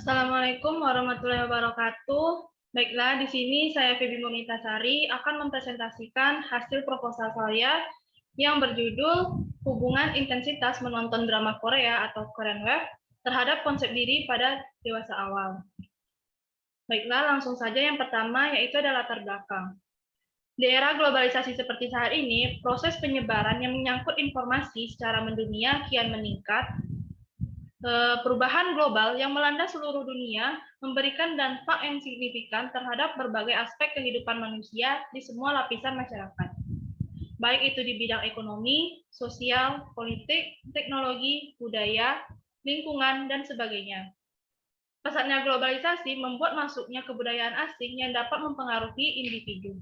Assalamualaikum warahmatullahi wabarakatuh. Baiklah, di sini saya Febi Munitasari akan mempresentasikan hasil proposal saya yang berjudul Hubungan Intensitas Menonton Drama Korea atau Korean Web terhadap konsep diri pada dewasa awal. Baiklah, langsung saja yang pertama yaitu ada latar belakang. Di era globalisasi seperti saat ini, proses penyebaran yang menyangkut informasi secara mendunia kian meningkat. Perubahan global yang melanda seluruh dunia memberikan dampak yang signifikan terhadap berbagai aspek kehidupan manusia di semua lapisan masyarakat, baik itu di bidang ekonomi, sosial, politik, teknologi, budaya, lingkungan, dan sebagainya. Pesatnya globalisasi membuat masuknya kebudayaan asing yang dapat mempengaruhi individu.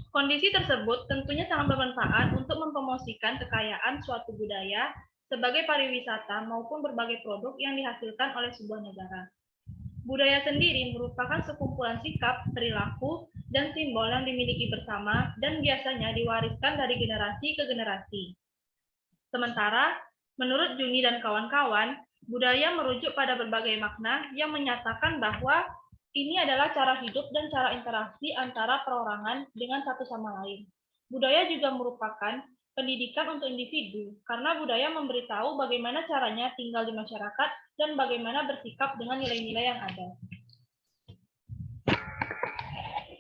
Kondisi tersebut tentunya sangat bermanfaat untuk mempromosikan kekayaan suatu budaya sebagai pariwisata maupun berbagai produk yang dihasilkan oleh sebuah negara. Budaya sendiri merupakan sekumpulan sikap, perilaku, dan simbol yang dimiliki bersama dan biasanya diwariskan dari generasi ke generasi. Sementara, menurut Juni dan kawan-kawan, budaya merujuk pada berbagai makna yang menyatakan bahwa ini adalah cara hidup dan cara interaksi antara perorangan dengan satu sama lain. Budaya juga merupakan pendidikan untuk individu, karena budaya memberitahu bagaimana caranya tinggal di masyarakat dan bagaimana bersikap dengan nilai-nilai yang ada.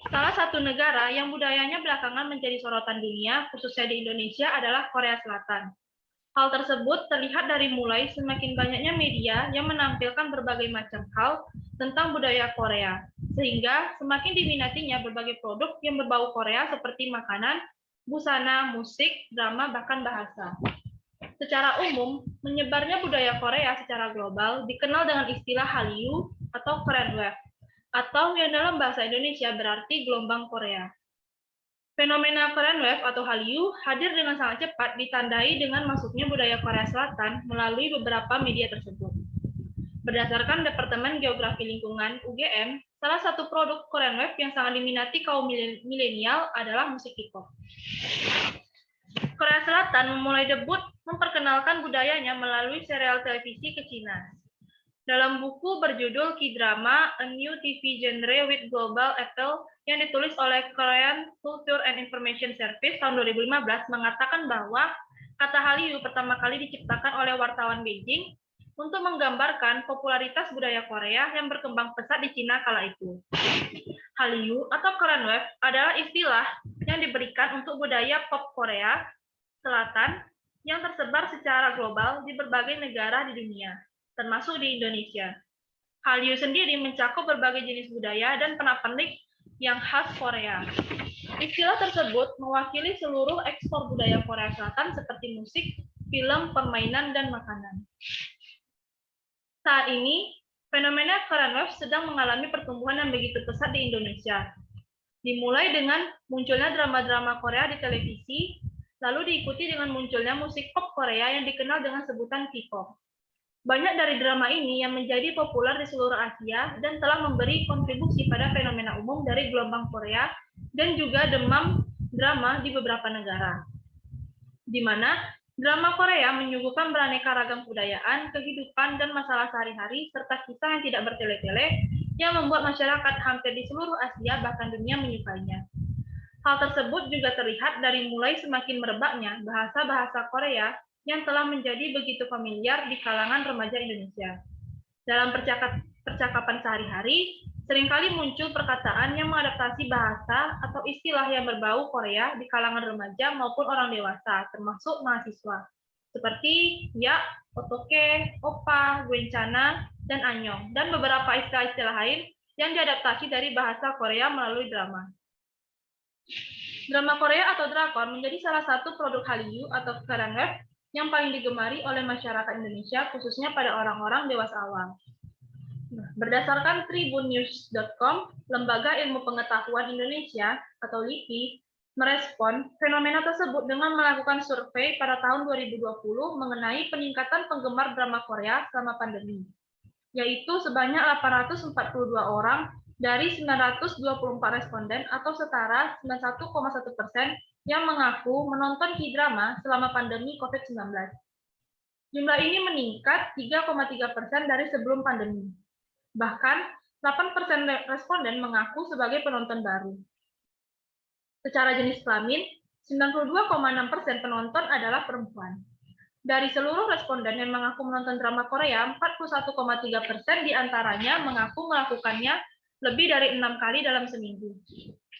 Salah satu negara yang budayanya belakangan menjadi sorotan dunia, khususnya di Indonesia, adalah Korea Selatan. Hal tersebut terlihat dari mulai semakin banyaknya media yang menampilkan berbagai macam hal tentang budaya Korea, sehingga semakin diminatinya berbagai produk yang berbau Korea seperti makanan, busana, musik, drama, bahkan bahasa. Secara umum, menyebarnya budaya Korea secara global dikenal dengan istilah Hallyu atau Korean Wave, atau yang dalam bahasa Indonesia berarti gelombang Korea. Fenomena Korean Wave atau Hallyu hadir dengan sangat cepat ditandai dengan masuknya budaya Korea Selatan melalui beberapa media tersebut. Berdasarkan Departemen Geografi Lingkungan UGM, salah satu produk Korean Wave yang sangat diminati kaum milenial adalah musik K-pop. Korea Selatan memulai debut memperkenalkan budayanya melalui serial televisi ke Cina. Dalam buku berjudul K-Drama, A New TV Genre with Global Appeal yang ditulis oleh Korean Culture and Information Service tahun 2015 mengatakan bahwa kata Hallyu pertama kali diciptakan oleh wartawan Beijing untuk menggambarkan popularitas budaya Korea yang berkembang pesat di Cina kala itu. Hallyu atau Korean Wave adalah istilah yang diberikan untuk budaya pop Korea Selatan yang tersebar secara global di berbagai negara di dunia, termasuk di Indonesia. Hallyu sendiri mencakup berbagai jenis budaya dan pernak-pernik yang khas Korea. Istilah tersebut mewakili seluruh ekspor budaya Korea Selatan seperti musik, film, permainan, dan makanan. Saat ini, fenomena Korean Wave sedang mengalami pertumbuhan yang begitu pesat di Indonesia. Dimulai dengan munculnya drama-drama Korea di televisi, lalu diikuti dengan munculnya musik pop Korea yang dikenal dengan sebutan K-pop. Banyak dari drama ini yang menjadi populer di seluruh Asia dan telah memberi kontribusi pada fenomena umum dari gelombang Korea dan juga demam drama di beberapa negara, di mana drama Korea menyuguhkan beraneka ragam kebudayaan, kehidupan, dan masalah sehari-hari, serta kisah yang tidak bertele-tele yang membuat masyarakat hampir di seluruh Asia bahkan dunia menyukainya. Hal tersebut juga terlihat dari mulai semakin merebaknya bahasa-bahasa Korea yang telah menjadi begitu familiar di kalangan remaja Indonesia. Dalam percakapan sehari-hari, seringkali muncul perkataan yang mengadaptasi bahasa atau istilah yang berbau Korea di kalangan remaja maupun orang dewasa, termasuk mahasiswa, seperti ya, otoke, opa, guencana, dan anyong, dan beberapa istilah-istilah lain yang diadaptasi dari bahasa Korea melalui drama. Drama Korea atau drakor menjadi salah satu produk Hallyu atau Korean Wave yang paling digemari oleh masyarakat Indonesia, khususnya pada orang-orang dewasa awal. Berdasarkan tribunnews.com, Lembaga Ilmu Pengetahuan Indonesia atau LIPI merespon fenomena tersebut dengan melakukan survei pada tahun 2020 mengenai peningkatan penggemar drama Korea selama pandemi, yaitu sebanyak 842 orang dari 924 responden atau setara 91,1% yang mengaku menonton K-drama selama pandemi COVID-19. Jumlah ini meningkat 3,3% dari sebelum pandemi. Bahkan, 8% responden mengaku sebagai penonton baru. Secara jenis kelamin, 92,6% penonton adalah perempuan. Dari seluruh responden yang mengaku menonton drama Korea, 41,3% diantaranya mengaku melakukannya lebih dari 6 kali dalam seminggu.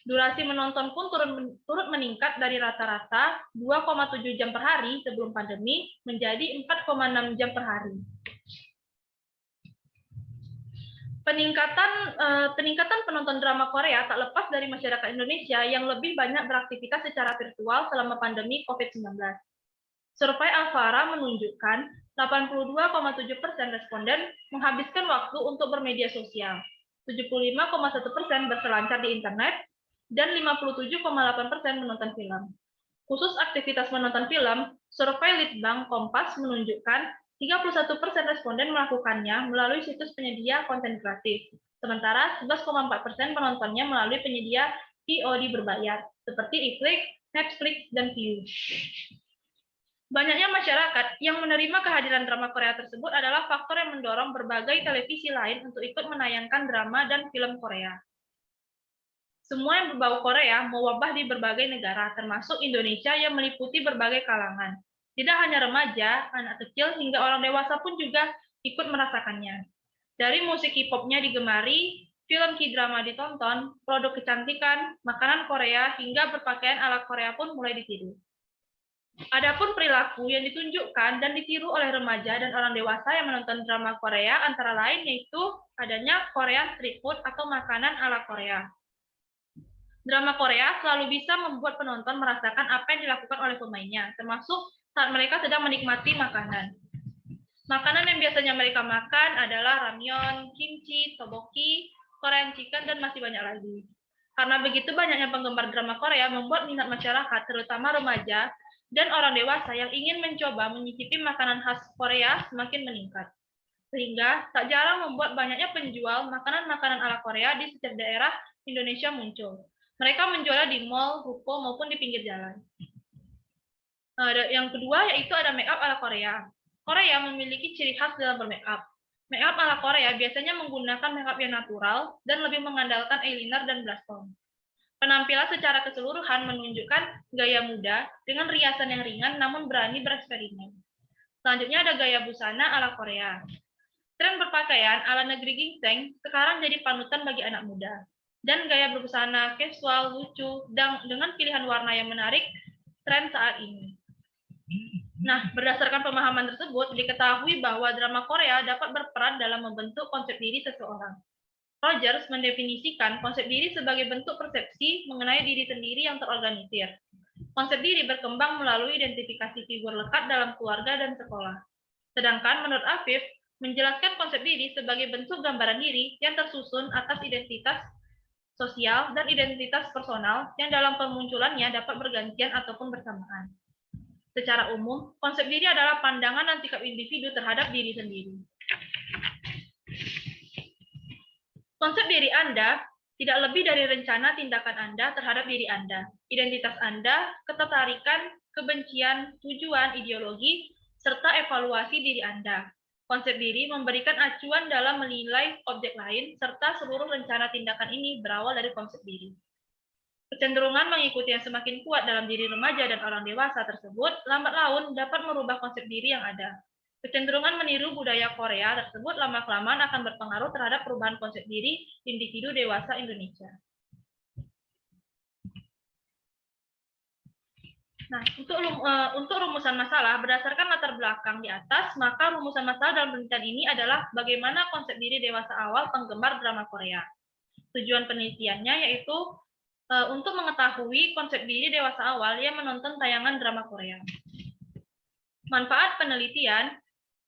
Durasi menonton pun turut meningkat dari rata-rata 2,7 jam per hari sebelum pandemi menjadi 4,6 jam per hari. Peningkatan penonton drama Korea tak lepas dari masyarakat Indonesia yang lebih banyak beraktivitas secara virtual selama pandemi COVID-19. Survei Alfara menunjukkan 82,7% responden menghabiskan waktu untuk bermedia sosial, 75,1% berselancar di internet, dan 57,8% menonton film. Khusus aktivitas menonton film, survei Litbang Kompas menunjukkan 31% responden melakukannya melalui situs penyedia konten gratis, sementara 11,4% penontonnya melalui penyedia VOD berbayar, seperti iFlix, Netflix, dan Viu. Banyaknya masyarakat yang menerima kehadiran drama Korea tersebut adalah faktor yang mendorong berbagai televisi lain untuk ikut menayangkan drama dan film Korea. Semua yang berbau Korea mewabah di berbagai negara, termasuk Indonesia yang meliputi berbagai kalangan. Tidak hanya remaja, anak kecil, hingga orang dewasa pun juga ikut merasakannya. Dari musik K-pop-nya digemari, film K-drama ditonton, produk kecantikan, makanan Korea, hingga berpakaian ala Korea pun mulai ditiru. Adapun perilaku yang ditunjukkan dan ditiru oleh remaja dan orang dewasa yang menonton drama Korea antara lain yaitu adanya Korean street food atau makanan ala Korea. Drama Korea selalu bisa membuat penonton merasakan apa yang dilakukan oleh pemainnya, termasuk saat mereka sedang menikmati makanan. Makanan yang biasanya mereka makan adalah ramyeon, kimchi, tteokbokki, Korean chicken, dan masih banyak lagi. Karena begitu banyaknya penggemar drama Korea membuat minat masyarakat, terutama remaja, dan orang dewasa yang ingin mencoba menyicipi makanan khas Korea semakin meningkat. Sehingga tak jarang membuat banyaknya penjual makanan-makanan ala Korea di setiap daerah Indonesia muncul. Mereka menjualnya di mal, ruko, maupun di pinggir jalan. Yang kedua yaitu ada make up ala Korea. Korea memiliki ciri khas dalam bermake up. Make up ala Korea biasanya menggunakan make up yang natural dan lebih mengandalkan eyeliner dan blush on. Penampilan secara keseluruhan menunjukkan gaya muda dengan riasan yang ringan namun berani bereksperimen. Selanjutnya ada gaya busana ala Korea. Tren berpakaian ala negeri ginseng sekarang jadi panutan bagi anak muda. Dan gaya berbusana casual, lucu, dan dengan pilihan warna yang menarik, tren saat ini. Nah, berdasarkan pemahaman tersebut, diketahui bahwa drama Korea dapat berperan dalam membentuk konsep diri seseorang. Rogers mendefinisikan konsep diri sebagai bentuk persepsi mengenai diri sendiri yang terorganisir. Konsep diri berkembang melalui identifikasi figur lekat dalam keluarga dan sekolah. Sedangkan menurut Afif, menjelaskan konsep diri sebagai bentuk gambaran diri yang tersusun atas identitas sosial dan identitas personal yang dalam pemunculannya dapat bergantian ataupun bersamaan. Secara umum, konsep diri adalah pandangan dan sikap individu terhadap diri sendiri. Konsep diri Anda tidak lebih dari rencana tindakan Anda terhadap diri Anda, identitas Anda, ketertarikan, kebencian, tujuan, ideologi, serta evaluasi diri Anda. Konsep diri memberikan acuan dalam menilai objek lain, serta seluruh rencana tindakan ini berawal dari konsep diri. Kecenderungan mengikuti yang semakin kuat dalam diri remaja dan orang dewasa tersebut, lambat laun dapat merubah konsep diri yang ada. Kecenderungan meniru budaya Korea tersebut lama-kelamaan akan berpengaruh terhadap perubahan konsep diri individu dewasa Indonesia. Nah, untuk rumusan masalah, berdasarkan latar belakang di atas, maka rumusan masalah dalam penelitian ini adalah bagaimana konsep diri dewasa awal penggemar drama Korea. Tujuan penelitiannya yaitu untuk mengetahui konsep diri dewasa awal yang menonton tayangan drama Korea. Manfaat penelitian.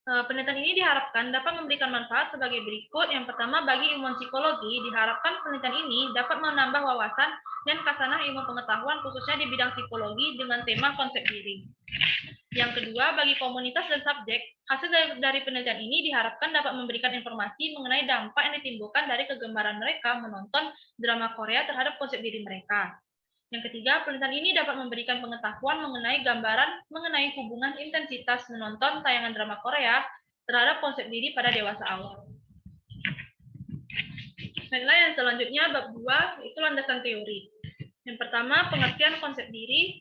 Penelitian ini diharapkan dapat memberikan manfaat sebagai berikut. Yang pertama, bagi ilmuwan psikologi, diharapkan penelitian ini dapat menambah wawasan dan khasanah ilmu pengetahuan khususnya di bidang psikologi dengan tema konsep diri. Yang kedua, bagi komunitas dan subjek, hasil dari penelitian ini diharapkan dapat memberikan informasi mengenai dampak yang ditimbulkan dari kegemaran mereka menonton drama Korea terhadap konsep diri mereka. Yang ketiga, penelitian ini dapat memberikan pengetahuan mengenai gambaran mengenai hubungan intensitas menonton tayangan drama Korea terhadap konsep diri pada dewasa awal. Baiklah, yang selanjutnya bab 2 itu landasan teori. Yang pertama, pengertian konsep diri.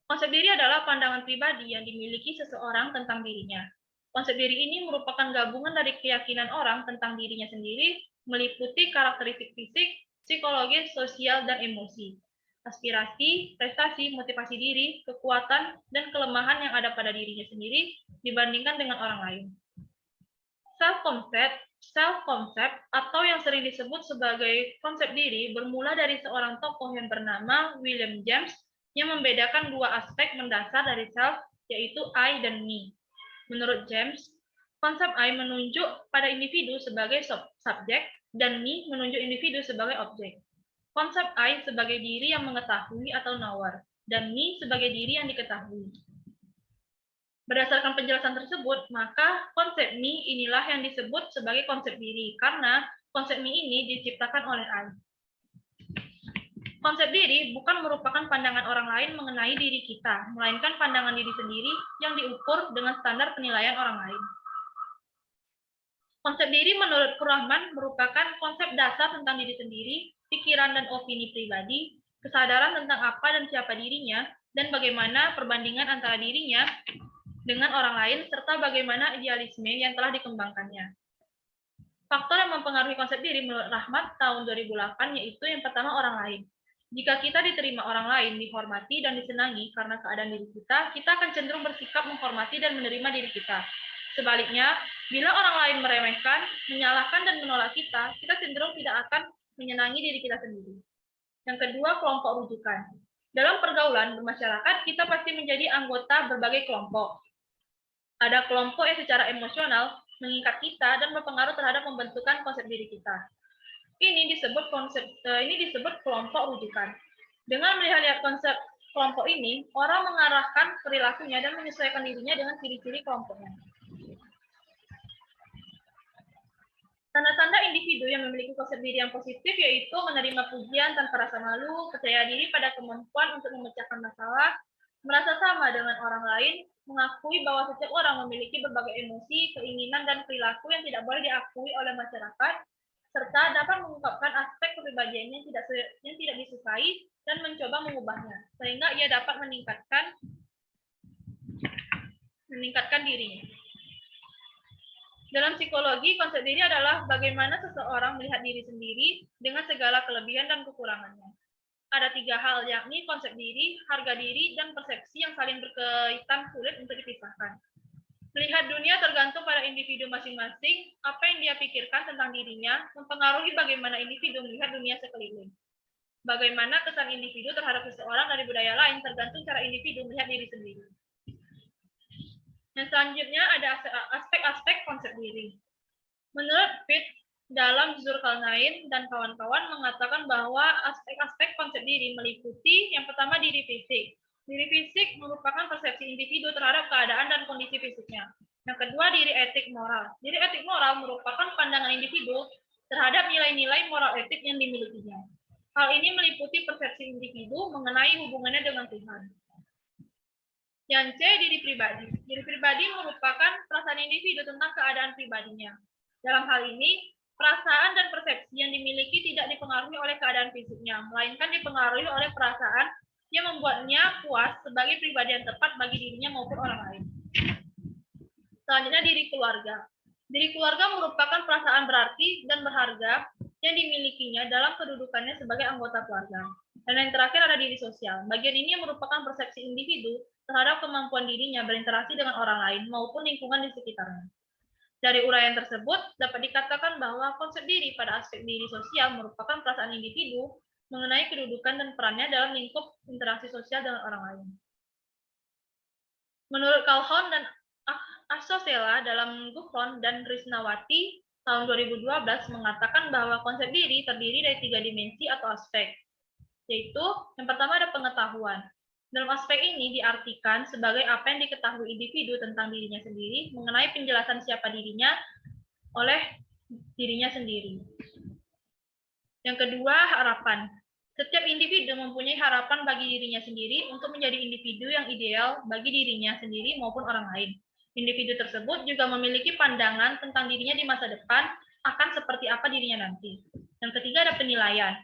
Konsep diri adalah pandangan pribadi yang dimiliki seseorang tentang dirinya. Konsep diri ini merupakan gabungan dari keyakinan orang tentang dirinya sendiri, meliputi karakteristik fisik, psikologis, sosial, dan emosi, aspirasi, prestasi, motivasi diri, kekuatan, dan kelemahan yang ada pada dirinya sendiri dibandingkan dengan orang lain. Self-concept atau yang sering disebut sebagai konsep diri bermula dari seorang tokoh yang bernama William James yang membedakan dua aspek mendasar dari self, yaitu I dan me. Menurut James, konsep I menunjuk pada individu sebagai subjek dan me menunjuk individu sebagai objek. Konsep I sebagai diri yang mengetahui atau knower, dan me sebagai diri yang diketahui. Berdasarkan penjelasan tersebut, maka konsep me inilah yang disebut sebagai konsep diri, karena konsep me ini diciptakan oleh I. Konsep diri bukan merupakan pandangan orang lain mengenai diri kita, melainkan pandangan diri sendiri yang diukur dengan standar penilaian orang lain. Konsep diri menurut Rahman merupakan konsep dasar tentang diri sendiri, pikiran dan opini pribadi, kesadaran tentang apa dan siapa dirinya, dan bagaimana perbandingan antara dirinya dengan orang lain, serta bagaimana idealisme yang telah dikembangkannya. Faktor yang mempengaruhi konsep diri menurut Rahmat tahun 2008 yaitu yang pertama orang lain. Jika kita diterima orang lain, dihormati dan disenangi karena keadaan diri kita akan cenderung bersikap menghormati dan menerima diri kita. Sebaliknya, bila orang lain meremehkan, menyalahkan dan menolak kita cenderung tidak akan menyenangi diri kita sendiri. Yang kedua, kelompok rujukan. Dalam pergaulan bermasyarakat, kita pasti menjadi anggota berbagai kelompok. Ada kelompok yang secara emosional mengikat kita dan berpengaruh terhadap pembentukan konsep diri kita. Ini disebut kelompok rujukan. Dengan melihat konsep kelompok ini, orang mengarahkan perilakunya dan menyesuaikan dirinya dengan ciri-ciri kelompoknya. Tanda-tanda individu yang memiliki konsep diri yang positif yaitu menerima pujian tanpa rasa malu, percaya diri pada kemampuan untuk memecahkan masalah, merasa sama dengan orang lain, mengakui bahwa setiap orang memiliki berbagai emosi, keinginan, dan perilaku yang tidak boleh diakui oleh masyarakat, serta dapat mengungkapkan aspek kepribadiannya yang tidak disukai dan mencoba mengubahnya, sehingga ia dapat meningkatkan dirinya. Dalam psikologi, konsep diri adalah bagaimana seseorang melihat diri sendiri dengan segala kelebihan dan kekurangannya. Ada 3 hal, yakni konsep diri, harga diri, dan persepsi yang saling berkaitan sulit untuk dipisahkan. Melihat dunia tergantung pada individu masing-masing, apa yang dia pikirkan tentang dirinya mempengaruhi bagaimana individu melihat dunia sekeliling. Bagaimana kesan individu terhadap seseorang dari budaya lain tergantung cara individu melihat diri sendiri. Yang selanjutnya ada aspek-aspek konsep diri. Menurut Pitt, dalam Zulkarnain dan kawan-kawan mengatakan bahwa aspek-aspek konsep diri meliputi yang pertama diri fisik. Diri fisik merupakan persepsi individu terhadap keadaan dan kondisi fisiknya. Yang kedua, diri etik moral. Diri etik moral merupakan pandangan individu terhadap nilai-nilai moral etik yang dimilikinya. Hal ini meliputi persepsi individu mengenai hubungannya dengan Tuhan. Yang C, diri pribadi. Diri pribadi merupakan perasaan individu tentang keadaan pribadinya. Dalam hal ini, perasaan dan persepsi yang dimiliki tidak dipengaruhi oleh keadaan fisiknya, melainkan dipengaruhi oleh perasaan yang membuatnya puas sebagai pribadi yang tepat bagi dirinya maupun orang lain. Selanjutnya, diri keluarga. Diri keluarga merupakan perasaan berarti dan berharga yang dimilikinya dalam kedudukannya sebagai anggota keluarga. Dan yang terakhir ada diri sosial. Bagian ini merupakan persepsi individu terhadap kemampuan dirinya berinteraksi dengan orang lain maupun lingkungan di sekitarnya. Dari uraian tersebut, dapat dikatakan bahwa konsep diri pada aspek diri sosial merupakan perasaan individu mengenai kedudukan dan perannya dalam lingkup interaksi sosial dengan orang lain. Menurut Calhoun dan Asosela dalam Gufron dan Risnawati tahun 2012 mengatakan bahwa konsep diri terdiri dari 3 dimensi atau aspek, yaitu yang pertama ada pengetahuan. Dalam aspek ini diartikan sebagai apa yang diketahui individu tentang dirinya sendiri mengenai penjelasan siapa dirinya oleh dirinya sendiri. Yang kedua, harapan. Setiap individu mempunyai harapan bagi dirinya sendiri untuk menjadi individu yang ideal bagi dirinya sendiri maupun orang lain. Individu tersebut juga memiliki pandangan tentang dirinya di masa depan akan seperti apa dirinya nanti. Yang ketiga ada penilaian.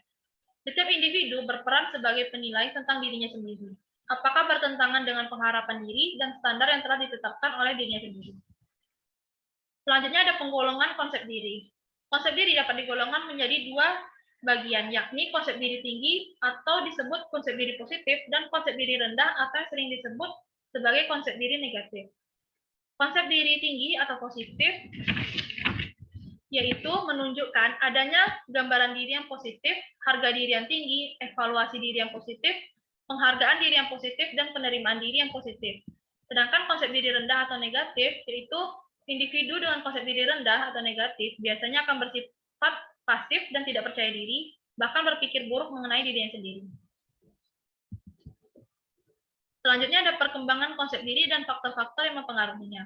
Setiap individu berperan sebagai penilai tentang dirinya sendiri. Apakah bertentangan dengan pengharapan diri dan standar yang telah ditetapkan oleh dirinya sendiri. Selanjutnya ada penggolongan konsep diri. Konsep diri dapat digolongkan menjadi dua bagian, yakni konsep diri tinggi atau disebut konsep diri positif dan konsep diri rendah atau yang sering disebut sebagai konsep diri negatif. Konsep diri tinggi atau positif yaitu menunjukkan adanya gambaran diri yang positif, harga diri yang tinggi, evaluasi diri yang positif, penghargaan diri yang positif, dan penerimaan diri yang positif. Sedangkan konsep diri rendah atau negatif yaitu individu dengan konsep diri rendah atau negatif biasanya akan bersifat pasif dan tidak percaya diri, bahkan berpikir buruk mengenai dirinya sendiri. Selanjutnya ada perkembangan konsep diri dan faktor-faktor yang mempengaruhinya.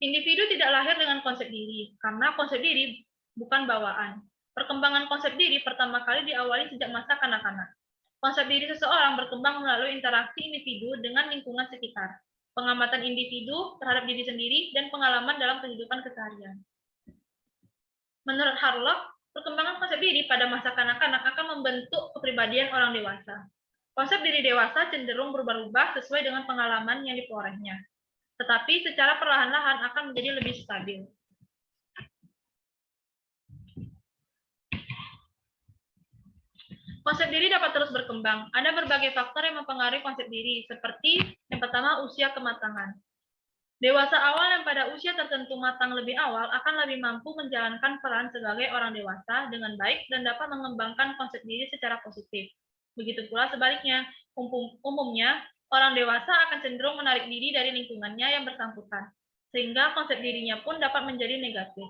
Individu tidak lahir dengan konsep diri, karena konsep diri bukan bawaan. Perkembangan konsep diri pertama kali diawali sejak masa kanak-kanak. Konsep diri seseorang berkembang melalui interaksi individu dengan lingkungan sekitar, pengamatan individu terhadap diri sendiri, dan pengalaman dalam kehidupan keseharian. Menurut Harlock, perkembangan konsep diri pada masa kanak-kanak akan membentuk kepribadian orang dewasa. Konsep diri dewasa cenderung berubah-ubah sesuai dengan pengalaman yang diperolehnya, tetapi secara perlahan-lahan akan menjadi lebih stabil. Konsep diri dapat terus berkembang. Ada berbagai faktor yang mempengaruhi konsep diri, seperti yang pertama, usia kematangan. Dewasa awal yang pada usia tertentu matang lebih awal akan lebih mampu menjalankan peran sebagai orang dewasa dengan baik dan dapat mengembangkan konsep diri secara positif. Begitu pula sebaliknya, umumnya orang dewasa akan cenderung menarik diri dari lingkungannya yang bersangkutan, sehingga konsep dirinya pun dapat menjadi negatif.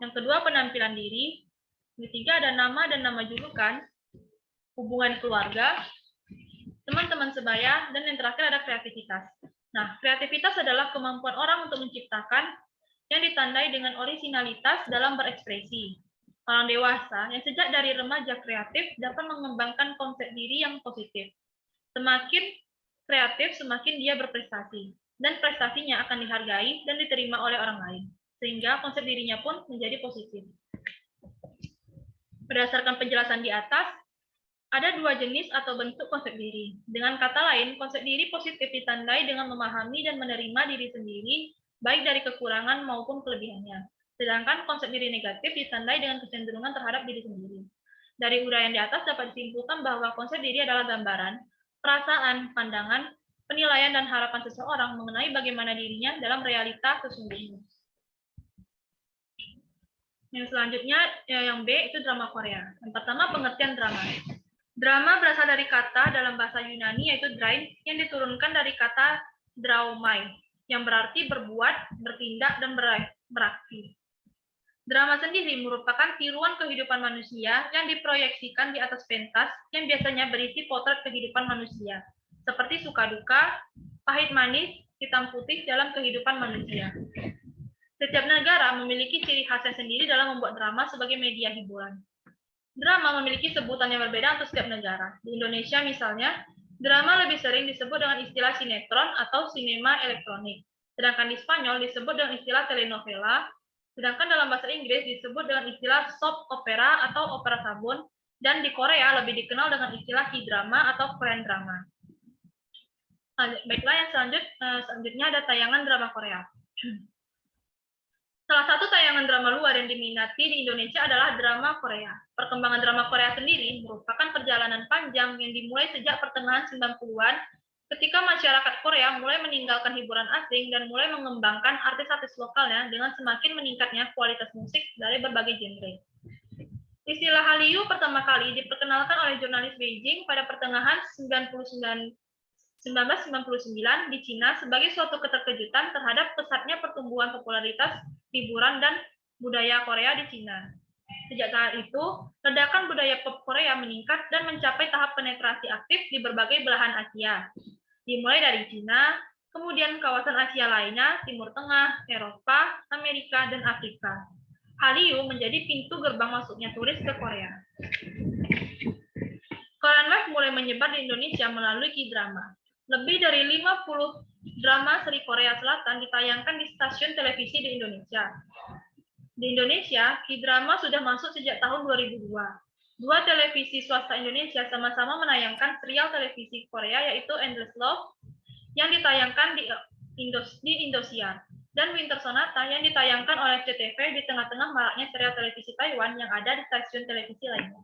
Yang kedua, penampilan diri. Ketiga, ada nama dan nama julukan, hubungan keluarga, teman-teman sebaya, dan yang terakhir ada kreativitas. Nah, kreativitas adalah kemampuan orang untuk menciptakan yang ditandai dengan orisinalitas dalam berekspresi. Orang dewasa yang sejak dari remaja kreatif dapat mengembangkan konsep diri yang positif. Semakin kreatif, semakin dia berprestasi, dan prestasinya akan dihargai dan diterima oleh orang lain, sehingga konsep dirinya pun menjadi positif. Berdasarkan penjelasan di atas, ada dua jenis atau bentuk konsep diri. Dengan kata lain, konsep diri positif ditandai dengan memahami dan menerima diri sendiri, baik dari kekurangan maupun kelebihannya. Sedangkan konsep diri negatif ditandai dengan kecenderungan terhadap diri sendiri. Dari uraian di atas dapat disimpulkan bahwa konsep diri adalah gambaran, perasaan, pandangan, penilaian, dan harapan seseorang mengenai bagaimana dirinya dalam realita sesungguhnya. Yang selanjutnya, yang B, itu drama Korea. Yang pertama, pengertian drama. Drama berasal dari kata dalam bahasa Yunani yaitu drain yang diturunkan dari kata draumai yang berarti berbuat, bertindak, dan beraksi. Drama sendiri merupakan tiruan kehidupan manusia yang diproyeksikan di atas pentas yang biasanya berisi potret kehidupan manusia, seperti suka duka, pahit manis, hitam putih dalam kehidupan manusia. Setiap negara memiliki ciri khasnya sendiri dalam membuat drama sebagai media hiburan. Drama memiliki sebutan yang berbeda untuk setiap negara. Di Indonesia misalnya, drama lebih sering disebut dengan istilah sinetron atau sinema elektronik. Sedangkan di Spanyol disebut dengan istilah telenovela, sedangkan dalam bahasa Inggris disebut dengan istilah soap opera atau opera sabun, dan di Korea lebih dikenal dengan istilah K-drama atau Korean drama. Baiklah, yang selanjutnya ada tayangan drama Korea. Salah satu tayangan drama luar yang diminati di Indonesia adalah drama Korea. Perkembangan drama Korea sendiri merupakan perjalanan panjang yang dimulai sejak pertengahan 90-an ketika masyarakat Korea mulai meninggalkan hiburan asing dan mulai mengembangkan artis-artis lokalnya dengan semakin meningkatnya kualitas musik dari berbagai genre. Istilah Hallyu pertama kali diperkenalkan oleh jurnalis Beijing pada pertengahan 1999 di Cina sebagai suatu keterkejutan terhadap pesatnya pertumbuhan popularitas hiburan dan budaya Korea di Cina. Sejak saat itu, ledakan budaya pop Korea meningkat dan mencapai tahap penetrasi aktif di berbagai belahan Asia. Dimulai dari Cina, kemudian kawasan Asia lainnya, Timur Tengah, Eropa, Amerika, dan Afrika. Hallyu menjadi pintu gerbang masuknya turis ke Korea. Korean Wave mulai menyebar di Indonesia melalui K-drama. Lebih dari 50 drama seri Korea Selatan ditayangkan di stasiun televisi di Indonesia. Di Indonesia, K-drama sudah masuk sejak tahun 2002. Dua televisi swasta Indonesia sama-sama menayangkan serial televisi Korea yaitu Endless Love yang ditayangkan di Indosiar dan Winter Sonata yang ditayangkan oleh CTV di tengah-tengah maraknya serial televisi Taiwan yang ada di stasiun televisi lainnya.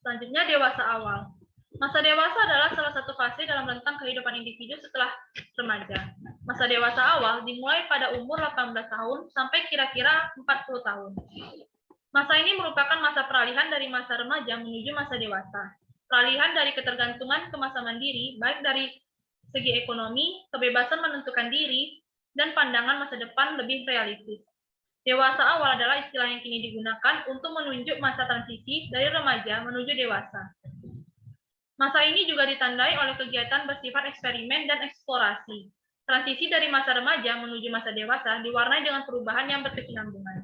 Selanjutnya, dewasa awal. Masa dewasa adalah salah satu fase dalam rentang kehidupan individu setelah remaja. Masa dewasa awal dimulai pada umur 18 tahun sampai kira-kira 40 tahun. Masa ini merupakan masa peralihan dari masa remaja menuju masa dewasa. Peralihan dari ketergantungan ke masa mandiri, baik dari segi ekonomi, kebebasan menentukan diri, dan pandangan masa depan lebih realistis. Dewasa awal adalah istilah yang kini digunakan untuk menunjuk masa transisi dari remaja menuju dewasa. Masa ini juga ditandai oleh kegiatan bersifat eksperimen dan eksplorasi. Transisi dari masa remaja menuju masa dewasa diwarnai dengan perubahan yang berkesinambungan.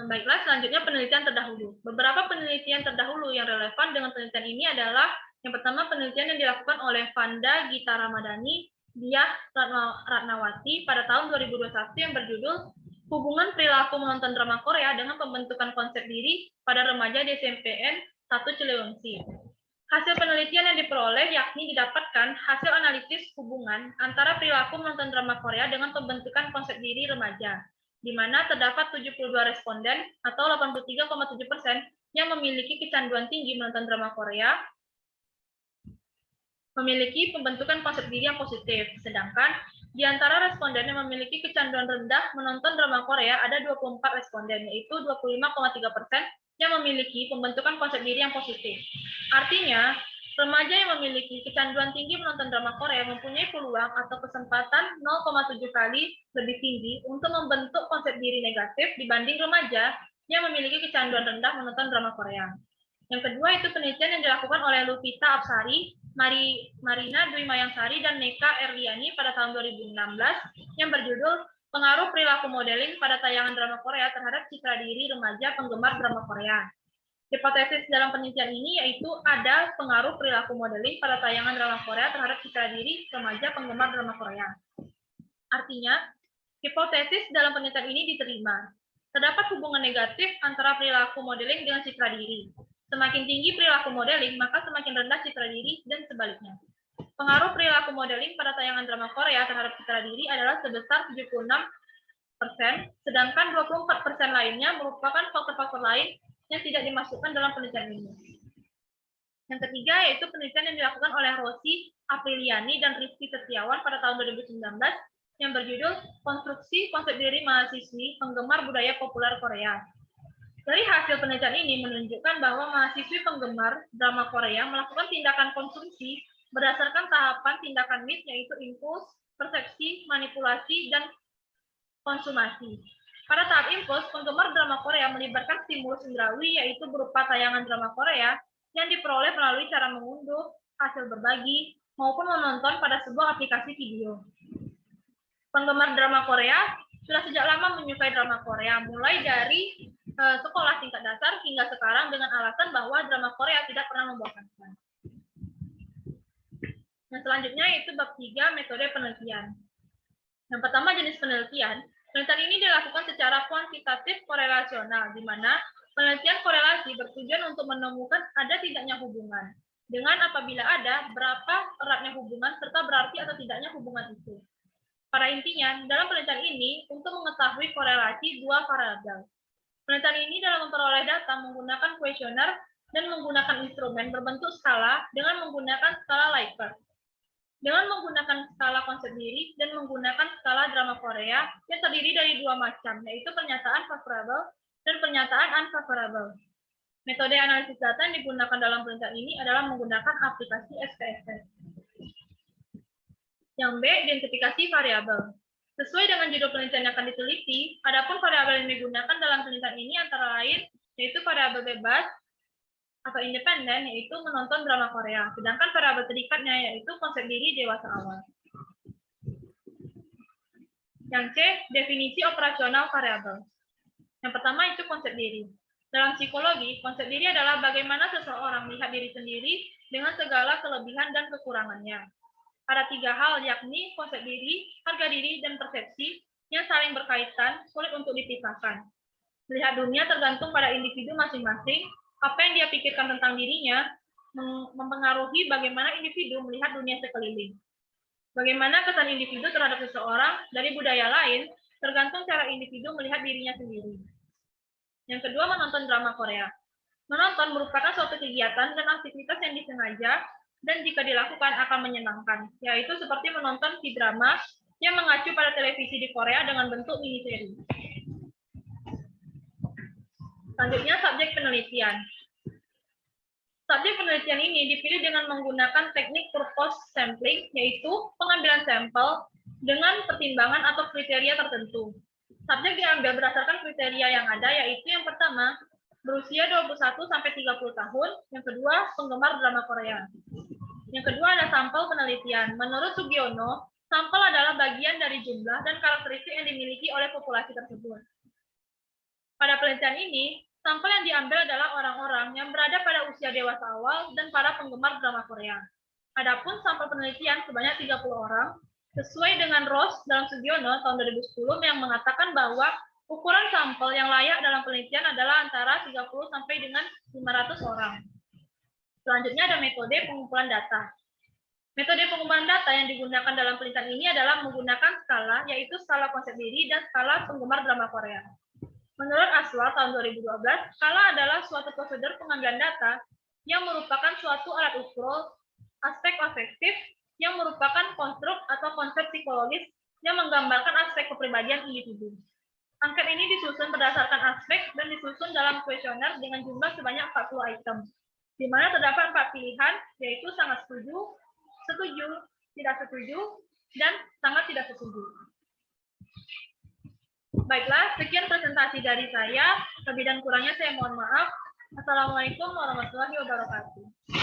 Baiklah, selanjutnya penelitian terdahulu. Beberapa penelitian terdahulu yang relevan dengan penelitian ini adalah yang pertama penelitian yang dilakukan oleh Vanda Gita Ramadhani, Diah Ratnawati pada tahun 2021 yang berjudul Hubungan Perilaku Menonton Drama Korea dengan Pembentukan Konsep Diri pada Remaja di SMPN 1 Cileungsi. Hasil penelitian yang diperoleh yakni didapatkan hasil analisis hubungan antara perilaku menonton drama Korea dengan pembentukan konsep diri remaja, di mana terdapat 72 responden atau 83,7% yang memiliki kecanduan tinggi menonton drama Korea, memiliki pembentukan konsep diri yang positif, sedangkan di antara responden yang memiliki kecanduan rendah menonton drama Korea ada 24 responden, yaitu 25,3% yang memiliki pembentukan konsep diri yang positif. Artinya, remaja yang memiliki kecanduan tinggi menonton drama Korea mempunyai peluang atau kesempatan 0,7 kali lebih tinggi untuk membentuk konsep diri negatif dibanding remaja yang memiliki kecanduan rendah menonton drama Korea. Yang kedua itu penelitian yang dilakukan oleh Lupita Apsari, Marina Dwi Mayangsari, dan Neka Erliani pada tahun 2016 yang berjudul Pengaruh Perilaku Modeling pada Tayangan Drama Korea Terhadap Citra Diri Remaja Penggemar Drama Korea. Hipotesis dalam penelitian ini yaitu ada pengaruh perilaku modeling pada tayangan drama Korea terhadap citra diri remaja penggemar drama Korea. Artinya, hipotesis dalam penelitian ini diterima. Terdapat hubungan negatif antara perilaku modeling dengan citra diri. Semakin tinggi perilaku modeling, maka semakin rendah citra diri dan sebaliknya. Pengaruh perilaku modeling pada tayangan drama Korea terhadap citra diri adalah sebesar 76%, sedangkan 24% lainnya merupakan faktor-faktor lain yang tidak dimasukkan dalam penelitian ini. Yang ketiga yaitu penelitian yang dilakukan oleh Rosi Apriliani dan Rizky Setiawan pada tahun 2019 yang berjudul Konstruksi Konsep Diri Mahasiswi Penggemar Budaya Populer Korea. Dari hasil penelitian ini menunjukkan bahwa mahasiswi penggemar drama Korea melakukan tindakan konsumsi berdasarkan tahapan tindakan MIT yaitu impuls, persepsi, manipulasi, dan konsumasi. Pada tahap impuls, penggemar drama Korea melibatkan stimulus indrawi yaitu berupa tayangan drama Korea yang diperoleh melalui cara mengunduh, hasil berbagi, maupun menonton pada sebuah aplikasi video. Penggemar drama Korea sudah sejak lama menyukai drama Korea, mulai dari sekolah tingkat dasar hingga sekarang dengan alasan bahwa drama Korea tidak pernah membosankan. Yang selanjutnya yaitu bab 3 metode penelitian. Yang pertama jenis penelitian. Penelitian ini dilakukan secara kuantitatif korelasional, di mana penelitian korelasi bertujuan untuk menemukan ada tidaknya hubungan. Dengan apabila ada, berapa eratnya hubungan, serta berarti atau tidaknya hubungan itu. Pada intinya, dalam penelitian ini, untuk mengetahui korelasi dua variabel. Penelitian ini dalam memperoleh data menggunakan kuesioner dan menggunakan instrumen berbentuk skala dengan menggunakan skala Likert. Dengan menggunakan skala konsep diri dan menggunakan skala drama Korea yang terdiri dari dua macam, yaitu pernyataan favorable dan pernyataan unfavorable. Metode analisis data yang digunakan dalam penelitian ini adalah menggunakan aplikasi SPSS. Yang B, identifikasi variabel. Sesuai dengan judul penelitian yang akan diteliti, adapun variabel yang digunakan dalam penelitian ini antara lain yaitu variabel bebas atau independen, yaitu menonton drama Korea. Sedangkan variabel terikatnya yaitu konsep diri dewasa awal. Yang C, definisi operasional variabel. Yang pertama itu konsep diri. Dalam psikologi, konsep diri adalah bagaimana seseorang melihat diri sendiri dengan segala kelebihan dan kekurangannya. Ada 3 hal, yakni konsep diri, harga diri, dan persepsi yang saling berkaitan, sulit untuk dipisahkan. Melihat dunia tergantung pada individu masing-masing, apa yang dia pikirkan tentang dirinya mempengaruhi bagaimana individu melihat dunia sekeliling. Bagaimana kesan individu terhadap seseorang dari budaya lain tergantung cara individu melihat dirinya sendiri. Yang kedua, menonton drama Korea. Menonton merupakan suatu kegiatan dan aktivitas yang disengaja dan jika dilakukan akan menyenangkan, yaitu seperti menonton K-drama yang mengacu pada televisi di Korea dengan bentuk mini-seri. Selanjutnya, subjek penelitian. Subjek penelitian ini dipilih dengan menggunakan teknik purpose sampling, yaitu pengambilan sampel dengan pertimbangan atau kriteria tertentu. Subjek diambil berdasarkan kriteria yang ada, yaitu yang pertama, berusia 21-30 tahun, yang kedua, penggemar drama Korea. Yang kedua ada sampel penelitian. Menurut Sugiono, sampel adalah bagian dari jumlah dan karakteristik yang dimiliki oleh populasi tersebut. Pada penelitian ini, sampel yang diambil adalah orang-orang yang berada pada usia dewasa awal dan para penggemar drama Korea. Adapun sampel penelitian sebanyak 30 orang, sesuai dengan Ross dalam Sugiono tahun 2010 yang mengatakan bahwa ukuran sampel yang layak dalam penelitian adalah antara 30 sampai dengan 500 orang. Selanjutnya ada metode pengumpulan data. Metode pengumpulan data yang digunakan dalam penelitian ini adalah menggunakan skala, yaitu skala konsep diri dan skala penggemar drama Korea. Menurut Aswal tahun 2012, skala adalah suatu prosedur pengambilan data yang merupakan suatu alat ukur aspek afektif yang merupakan konstruk atau konsep psikologis yang menggambarkan aspek kepribadian individu. Angket ini disusun berdasarkan aspek dan disusun dalam kuesioner dengan jumlah sebanyak 40 item, di mana terdapat 4 pilihan, yaitu sangat setuju, setuju, tidak setuju, dan sangat tidak setuju. Baiklah, sekian presentasi dari saya. Lebih dan kurangnya saya mohon maaf. Assalamualaikum warahmatullahi wabarakatuh.